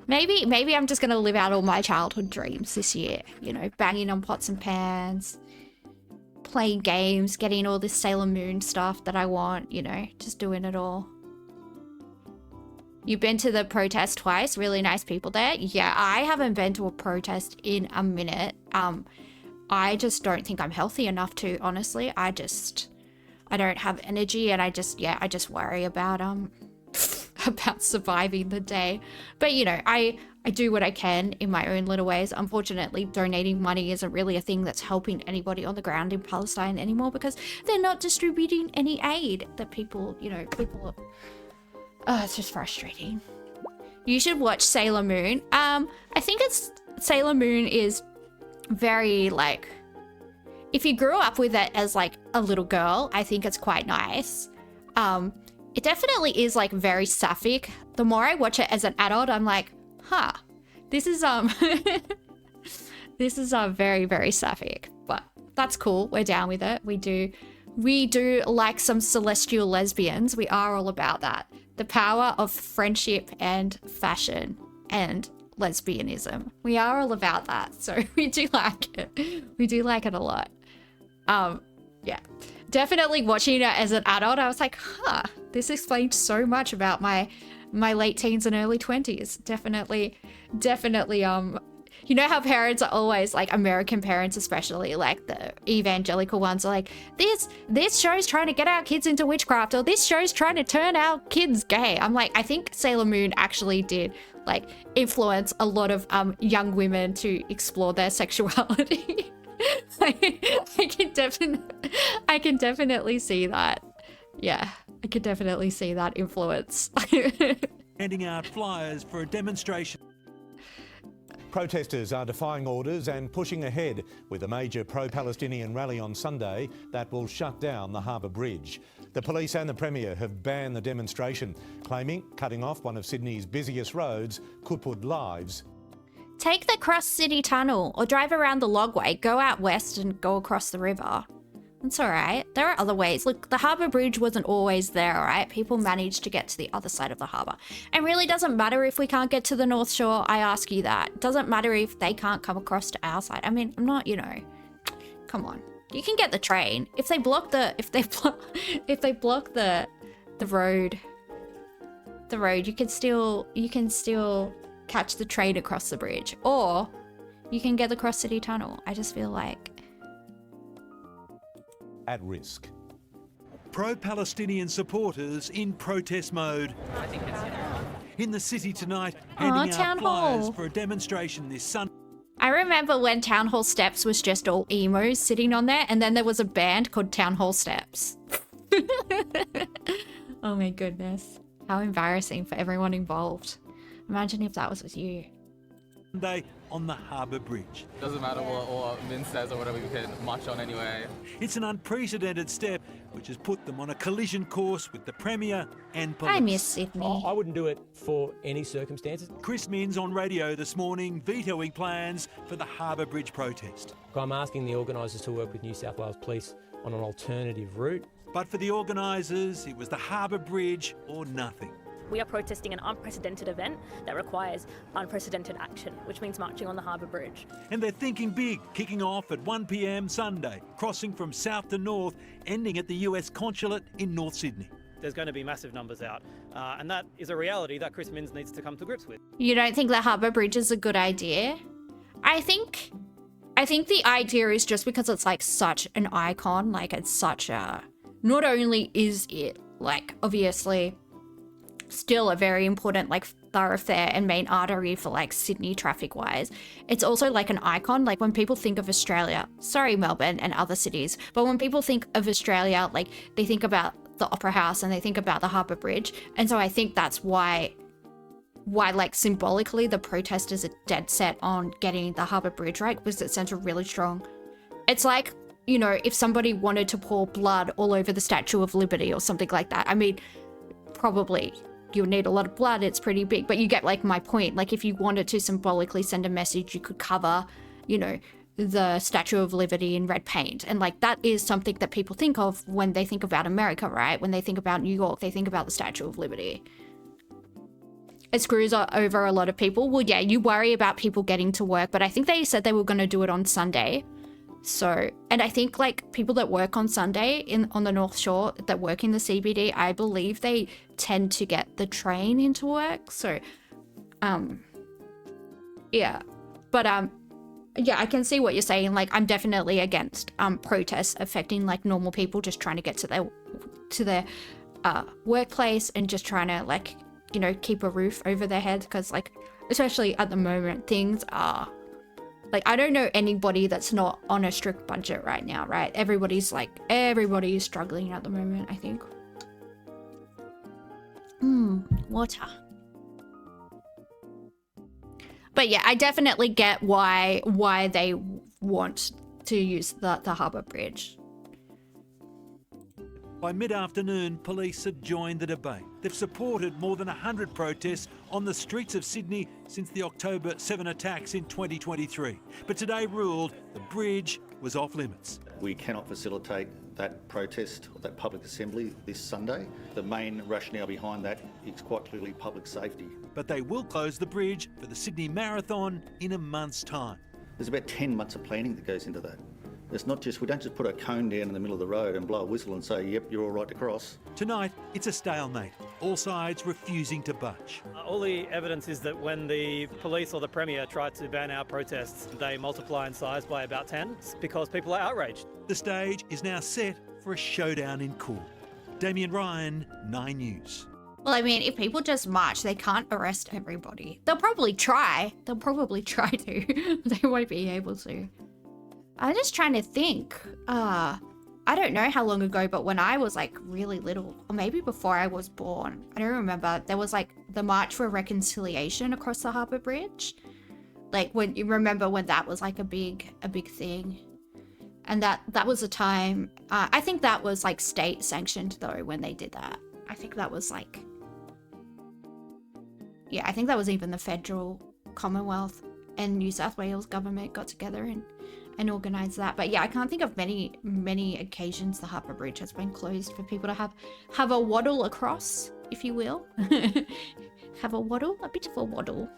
Maybe I'm just gonna live out all my childhood dreams this year. You know, banging on pots and pans, playing games, getting all this Sailor Moon stuff that I want, you know, just doing it all. You've been to the protest twice, really nice people there. Yeah, I haven't been to a protest in a minute. I just don't think I'm healthy enough to, honestly. I don't have energy, and I just worry about about surviving the day. But you know, I do what I can in my own little ways. Unfortunately, donating money isn't really a thing that's helping anybody on the ground in Palestine anymore, because they're not distributing any aid that people are... Oh, it's just frustrating. You should watch Sailor Moon. I think Sailor Moon is very, like, if you grew up with it as like a little girl, I think it's quite nice. It definitely is like very sapphic. The more I watch it as an adult, I'm like, huh, this is this is very, very sapphic, but that's cool. We're down with it. We do like some celestial lesbians. We are all about that. The power of friendship and fashion and lesbianism. We are all about that. So we do like it. We do like it a lot. Yeah. Definitely watching it as an adult, I was like, huh, this explains so much about my late teens and early 20s. Definitely, you know how parents are always, like, American parents especially, like the evangelical ones, are like, this show's trying to get our kids into witchcraft, or this show's trying to turn our kids gay. I'm like, I think Sailor Moon actually did, like, influence a lot of young women to explore their sexuality. I can definitely see that. Yeah, I can definitely see that influence. Handing out flyers for a demonstration. Protesters are defying orders and pushing ahead with a major pro-Palestinian rally on Sunday that will shut down the Harbour Bridge. The police and the Premier have banned the demonstration, claiming cutting off one of Sydney's busiest roads could put lives. Take the Cross City Tunnel or drive around the Logway, go out west and go across the river. It's all right. There are other ways. Look, the Harbour Bridge wasn't always there, all right? People managed to get to the other side of the harbour. It really doesn't matter if we can't get to the North Shore, I ask you that. It doesn't matter if they can't come across to our side. I mean, I'm not, you know, come on. You can get the train. If they block the, if they block the road, you can still catch the train across the bridge. Or you can get the Cross City Tunnel. I just feel like... At risk. Pro-Palestinian supporters in protest mode. In the city tonight, handing out flyers for a demonstration this Sunday. I remember when Town Hall Steps was just all emos sitting on there, and then there was a band called Town Hall Steps. Oh my goodness. How embarrassing for everyone involved. Imagine if that was with you. Sunday on the Harbour Bridge. Doesn't matter what Min says or whatever, we can march on anyway. It's an unprecedented step which has put them on a collision course with the Premier and police. I miss Sydney. I wouldn't do it for any circumstances. Chris Minns on radio this morning vetoing plans for the Harbour Bridge protest. I'm asking the organisers to work with New South Wales Police on an alternative route. But for the organisers, it was the Harbour Bridge or nothing. We are protesting an unprecedented event that requires unprecedented action, which means marching on the Harbour Bridge. And they're thinking big, kicking off at 1 p.m. Sunday, crossing from south to north, ending at the US Consulate in North Sydney. There's going to be massive numbers out, and that is a reality that Chris Minns needs to come to grips with. You don't think the Harbour Bridge is a good idea? I think the idea is just because it's like such an icon, like it's such a... Not only is it, like, obviously... still a very important, like, thoroughfare and main artery for, like, Sydney traffic wise. It's also like an icon. Like, when people think of Australia, sorry Melbourne and other cities, but when people think of Australia, like, they think about the Opera House and they think about the Harbour Bridge. And so I think that's why like, symbolically the protesters are dead set on getting the Harbour Bridge right, because it sends a really strong... It's like, you know, if somebody wanted to pour blood all over the Statue of Liberty or something like that. I mean, probably you would need a lot of blood, it's pretty big, but you get, like, my point. Like, if you wanted to symbolically send a message, you could cover, you know, the Statue of Liberty in red paint. And, like, that is something that people think of when they think about America, right? When they think about New York, they think about the Statue of Liberty. it screws over a lot of people. Well, yeah, you worry about people getting to work, but I think they said they were going to do it on Sunday. So, and I think like people that work on Sunday on the North Shore that work in the CBD, I believe they tend to get the train into work. So, yeah, but yeah, I can see what you're saying. Like, I'm definitely against protests affecting like normal people just trying to get to their workplace and just trying to like, you know, keep a roof over their head, because like, especially at the moment, things are like, I don't know anybody that's not on a strict budget right now, right? Everybody is struggling at the moment, I think. Water. But yeah, I definitely get why they want to use the harbour bridge. By mid-afternoon, police had joined the debate. They've supported more than 100 protests on the streets of Sydney since the October 7 attacks in 2023. But today ruled the bridge was off limits. We cannot facilitate that protest or that public assembly this Sunday. The main rationale behind that is quite clearly public safety. But they will close the bridge for the Sydney Marathon in a month's time. There's about 10 months of planning that goes into that. It's not just, we don't just put a cone down in the middle of the road and blow a whistle and say, yep, you're all right to cross. Tonight, it's a stalemate. All sides refusing to budge. All the evidence is that when the police or the Premier tried to ban our protests, they multiply in size by about 10 because people are outraged. The stage is now set for a showdown in court. Damien Ryan, 9 News. Well, I mean, if people just march, they can't arrest everybody. They'll probably try. They'll probably try to. They won't be able to. I'm just trying to think. I don't know how long ago, but when I was like really little, or maybe before I was born, I don't remember, there was like the March for Reconciliation across the Harbour Bridge. Like, when you remember when that was like a big thing. And that was a time, I think that was like state sanctioned though when they did that. I think that was like, yeah, I think that was even the federal Commonwealth and New South Wales government got together and organised that. But yeah, I can't think of many occasions the Harbour Bridge has been closed for people to have a waddle across, if you will. Have a waddle, a bit of a waddle.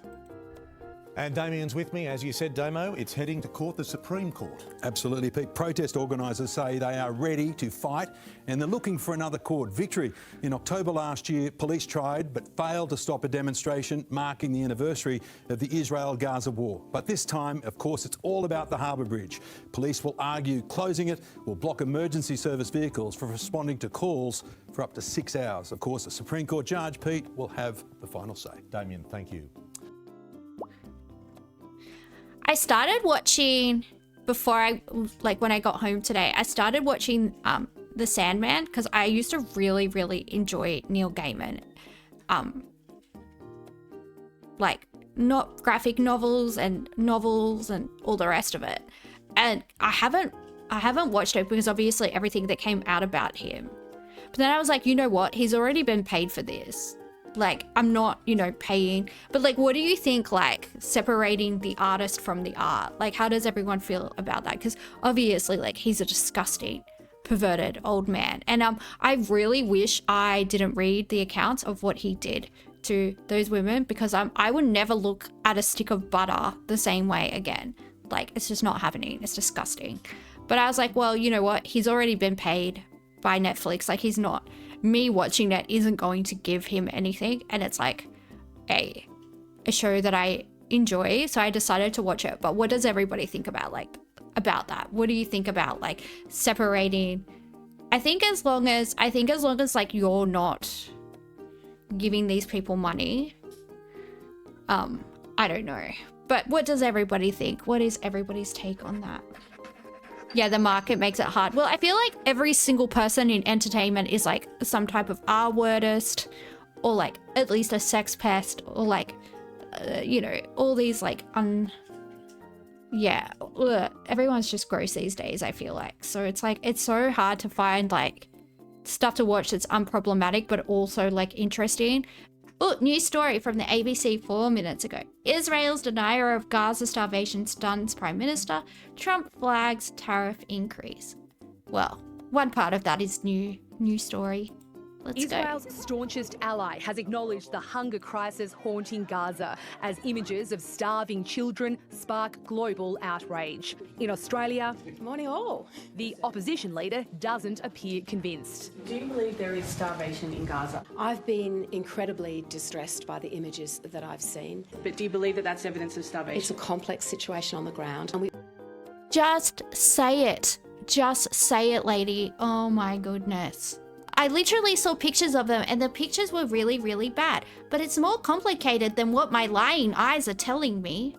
And Damien's with me. As you said, Damo, it's heading to court, the Supreme Court. Absolutely, Pete. Protest organisers say they are ready to fight and they're looking for another court victory. In October last year, police tried but failed to stop a demonstration marking the anniversary of the Israel-Gaza war. But this time, of course, it's all about the Harbour Bridge. Police will argue closing it will block emergency service vehicles from responding to calls for up to 6 hours. Of course, the Supreme Court judge, Pete, will have the final say. Damien, thank you. I started watching when I got home today, I started watching The Sandman because I used to really, really enjoy Neil Gaiman. Like, not graphic novels and all the rest of it. And I haven't watched it because obviously everything that came out about him. But then I was like, you know what? He's already been paid for this. Like, I'm not, paying. But like, what do you think, like, separating the artist from the art? Like, how does everyone feel about that? Because obviously, like, he's a disgusting, perverted old man. And I really wish I didn't read the accounts of what he did to those women, because I would never look at a stick of butter the same way again. Like, it's just not happening. It's disgusting. But I was like, well, you know what? He's already been paid by Netflix. Like, he's not... Me watching that isn't going to give him anything, and it's like a show that I enjoy, so I decided to watch it. But what does everybody think about that? What do you think about like separating? I think as long as like you're not giving these people money, I don't know. But what does everybody think? What is everybody's take on that? Yeah, the market makes it hard. Well, I feel like every single person in entertainment is like some type of R-wordist, or like at least a sex pest, or like, all these like yeah, everyone's just gross these days, I feel like. So it's like, it's so hard to find like stuff to watch that's unproblematic, but also like interesting. Oh, new story from the ABC 4 minutes ago. Israel's denier of Gaza starvation stuns Prime Minister. Trump flags tariff increase. Well, one part of that is new story. Let's Israel's staunchest ally has acknowledged the hunger crisis haunting Gaza as images of starving children spark global outrage. In Australia, Morning all. the opposition leader doesn't appear convinced. Do you believe there is starvation in Gaza? I've been incredibly distressed by the images that I've seen. But do you believe that that's evidence of starvation? It's a complex situation on the ground. And Just say it. Just say it, lady. Oh my goodness. I literally saw pictures of them and the pictures were really, really bad. But it's more complicated than what my lying eyes are telling me.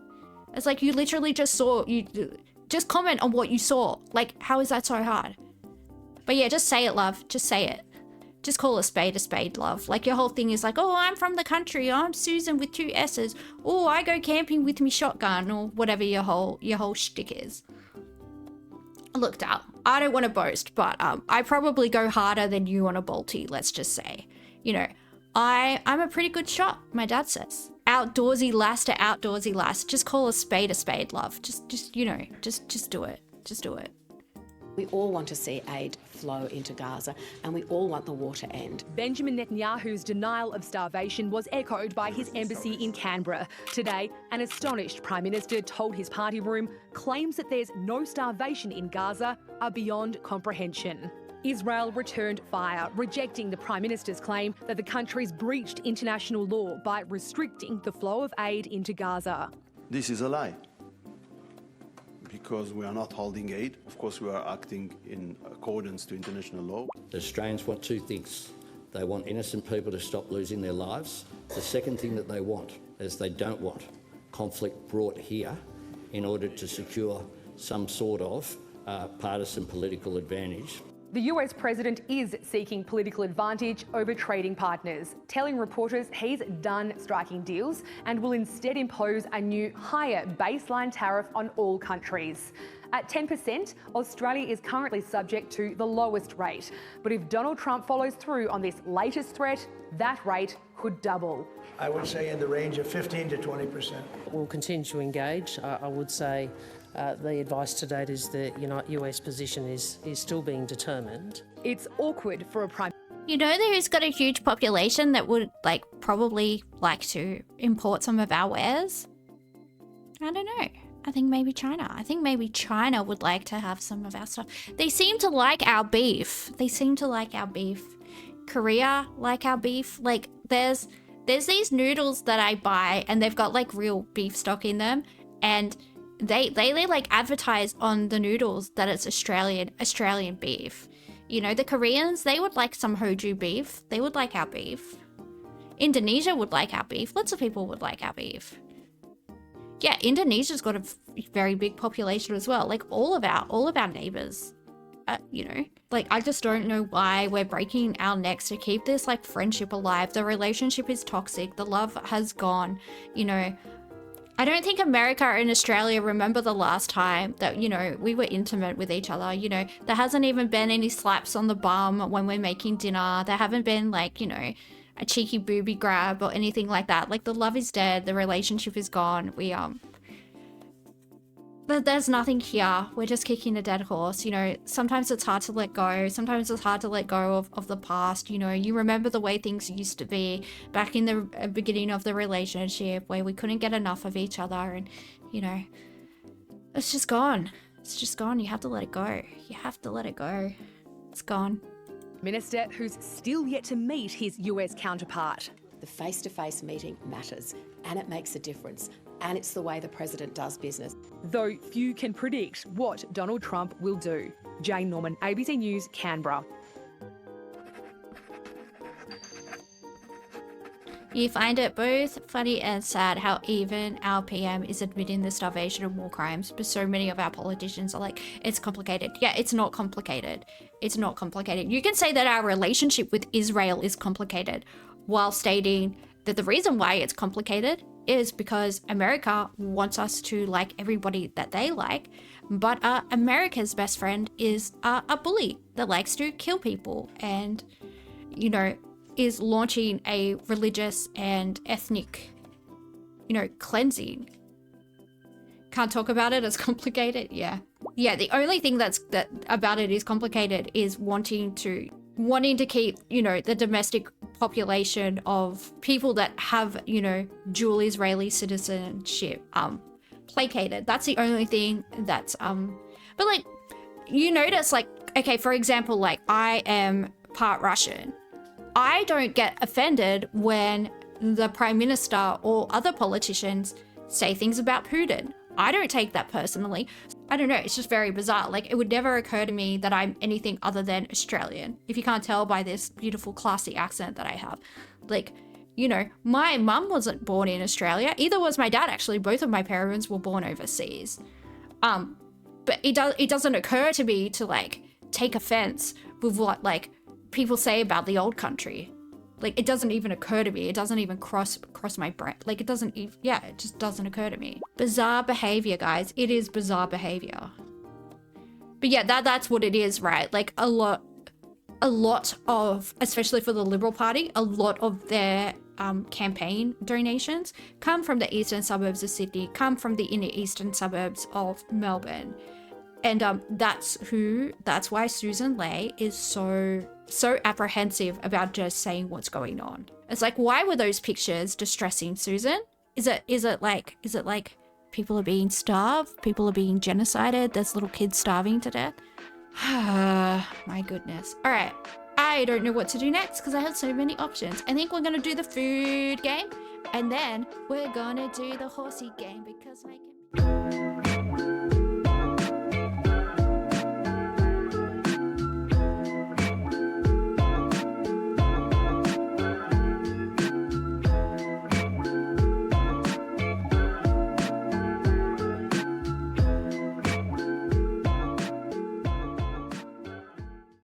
It's like you literally just saw, just comment on what you saw. Like, how is that so hard? But yeah, just say it, love. Just say it. Just call a spade, love. Like your whole thing is like, oh, I'm from the country. I'm Susan with 2 S's. Oh, I go camping with me shotgun or whatever your whole shtick is. Look, Dal, I don't want to boast, but I probably go harder than you on a bolty, let's just say. You know, I'm a pretty good shot, my dad says. Outdoorsy lass to outdoorsy lass. Just call a spade, love. Just you know, just do it. Just do it. we all want to see aid flow into Gaza, and we all want the war to end. Benjamin Netanyahu's denial of starvation was echoed by his embassy in Canberra. Today, an astonished Prime Minister told his party room claims that there's no starvation in Gaza are beyond comprehension. Israel returned fire, rejecting the Prime Minister's claim that the country's breached international law by restricting the flow of aid into Gaza. This is a lie, because we are not holding aid. Of course, we are acting in accordance to international law. The Australians want two things. They want innocent people to stop losing their lives. The second thing that they want is they don't want conflict brought here in order to secure some sort of partisan political advantage. The US president is seeking political advantage over trading partners, telling reporters he's done striking deals and will instead impose a new higher baseline tariff on all countries. At 10%, Australia is currently subject to the lowest rate. But if Donald Trump follows through on this latest threat, that rate could double. I would say in the range of 15 to 20%. We'll continue to engage. I would say the advice to date is the US position is still being determined. It's awkward for a prime. You know, there's got a huge population that would probably like to import some of our wares. I don't know. I think maybe China. I think maybe China would like to have some of our stuff. They seem to like our beef. Korea like our beef. There's these noodles that I buy and they've got real beef stock in them, and they advertise on the noodles that it's Australian beef. You know, the Koreans, they would like some Hoju beef. They would like our beef. Indonesia would like our beef. Lots of people would like our beef. Yeah, Indonesia's got a very big population as well. All of our neighbors. I just don't know why we're breaking our necks to keep this friendship alive. The relationship is toxic. The love has gone. You know, I don't think America and Australia remember the last time that, we were intimate with each other. There hasn't even been any slaps on the bum when we're making dinner. There haven't been a cheeky booby grab or anything like that. The love is dead. The relationship is gone. There's nothing here. We're just kicking a dead horse. Sometimes it's hard to let go. Sometimes it's hard to let go of the past. You remember the way things used to be back in the beginning of the relationship where we couldn't get enough of each other, and, it's just gone. It's just gone. You have to let it go. You have to let it go. It's gone. Minister who's still yet to meet his US counterpart. The face-to-face meeting matters, and it makes a difference. And it's the way the president does business. Though few can predict what Donald Trump will do. Jane Norman, ABC News, Canberra. You find it both funny and sad how even our PM is admitting the starvation and war crimes, but so many of our politicians are like, it's complicated. Yeah, it's not complicated. It's not complicated. You can say that our relationship with Israel is complicated while stating that the reason why it's complicated is because America wants us to like everybody that they like, but America's best friend is a bully that likes to kill people and, is launching a religious and ethnic, cleansing. Can't talk about it as complicated, yeah. Yeah, the only thing that about it is complicated is wanting to wanting to keep, you know, the domestic population of people that have, you know, dual Israeli citizenship placated. That's the only thing that's but like, you notice, like, okay, for example, like, I am part Russian. I don't get offended when the Prime Minister or other politicians say things about Putin. I don't take that personally. I don't know, it's just very bizarre. Like, it would never occur to me that I'm anything other than Australian, if you can't tell by this beautiful classy accent that I have. Like, you know, my mum wasn't born in Australia, either was my dad actually. Both of my parents were born overseas. But it doesn't occur to me to like take offense with what like people say about the old country. Like, it doesn't even occur to me. It doesn't even cross my brain. Like, it doesn't even, yeah, it just doesn't occur to me. Bizarre behavior, guys. It is bizarre behavior. But yeah, that's what it is, right? Like, a lot of, especially for the Liberal Party, a lot of their campaign donations come from the eastern suburbs of Sydney, come from the inner eastern suburbs of Melbourne. And that's why Susan Ley is so apprehensive about just saying what's going on. It's like, why were those pictures distressing Susan? Is it like people are being starved? People are being genocided? There's little kids starving to death? My goodness. All right. I don't know what to do next because I have so many options. I think we're going to do the food game and then we're going to do the horsey game because I can...